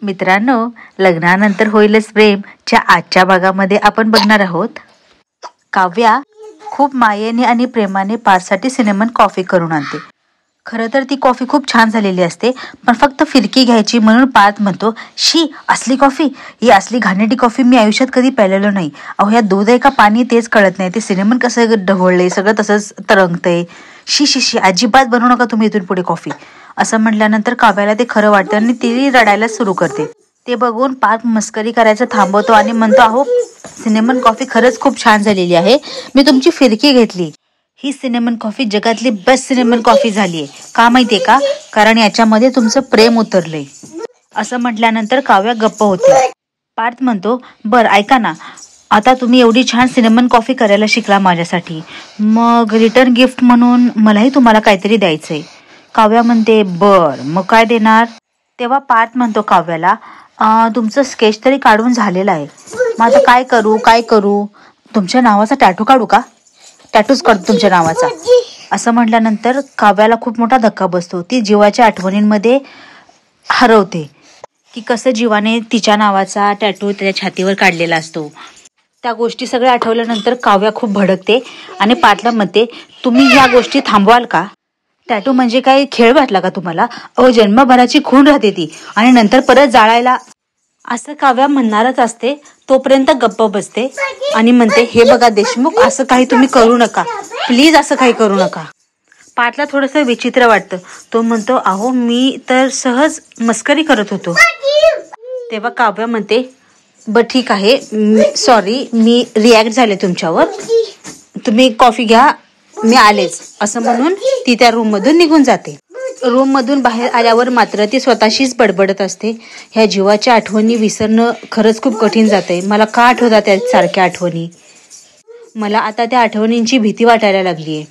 मित्रांनो, लग्नानंतर होईलच प्रेमच्या आजच्या भागामध्ये आपण बघणार आहोत. काव्या खूप मायेने आणि प्रेमाने पार्थसाठी सिनेमन कॉफी करून आणते. खरं तर ती कॉफी खूप छान झालेली असते, पण फक्त फिरकी घ्यायची म्हणून पार्थ म्हणतो, शी असली कॉफी, ही असली घाणेरडी कॉफी मी आयुष्यात कधी प्यायलेलं नाही. अहो, ह्या दूध आहे का पाणी तेच कळत नाही. ते सिनेमन कसं ढवळलंय, सगळं तसंच तरंगतंय. शी शी शी, अजिबात बनवू नका तुम्ही इथून पुढे कॉफी. असं म्हटल्यानंतर काव्याला ते खरं वाटतं आणि ती रडायला सुरू करते. ते बघून पार्थ मस्करी करायचं थांबवतो आणि म्हणतो, अहो सिनेमन कॉफी खरंच खूप छान झालेली आहे, मी तुमची फिरकी घेतली. ही सिनेमन कॉफी जगातली बेस्ट सिनेमन कॉफी झालीये. का माहितीये का? कारण याच्यामध्ये तुमचं प्रेम उतरलंय. असं म्हटल्यानंतर काव्या गप्प होते. पार्थ म्हणतो, बर ऐका ना, आता तुम्ही एवढी छान सिनेमन कॉफी करायला शिकला माझ्यासाठी, मग रिटर्न गिफ्ट म्हणून मलाही तुम्हाला काहीतरी द्यायचंय. काव्या म्हणते, बर मग काय देणार? तेव्हा पार्थ म्हणतो काव्याला, तुमचं स्केच तरी काढून झालेलं आहे, मग आता काय करू? तुमच्या नावाचा टॅटू काढू का? टॅटूच काढतो तुमच्या नावाचा. असं म्हटल्यानंतर काव्याला खूप मोठा धक्का बसतो. ती जीवाच्या आठवणींमध्ये हरवते की कसं जीवाने तिच्या नावाचा टॅटू त्याच्या छातीवर काढलेला असतो. त्या गोष्टी सगळ्या आठवल्यानंतर काव्या खूप भडकते आणि पार्थला म्हणते, तुम्ही ह्या गोष्टी थांबवाल का? टॅटू म्हणजे काही खेळ वाटला का तुम्हाला? अहो, जन्मभराची खून राहते ती आणि नंतर परत जाळायला. असं काव्या म्हणणारच असते तोपर्यंत गप्प बसते आणि म्हणते, हे बघा देशमुख, असं काही तुम्ही करू नका, प्लीज असं काही करू नका. पार्थला थोडंसं विचित्र वाटतं. तो म्हणतो, अहो मी तर सहज मस्करी करत होतो. तेव्हा काव्या म्हणते, बर ठीक आहे, सॉरी, मी रिॲक्ट झाले तुमच्यावर, तुम्ही कॉफी घ्या, मी आलेच. असं म्हणून ती त्या रूममधून निघून जाते. रूममधून बाहेर आल्यावर मात्र ती स्वतःशीच बडबडत असते, ह्या जीवाच्या आठवणी विसरणं खरंच खूप कठीण जातंय. मला का आठवतात त्या सारख्या आठवणी? मला आता त्या आठवणींची भीती वाटायला लागलीये.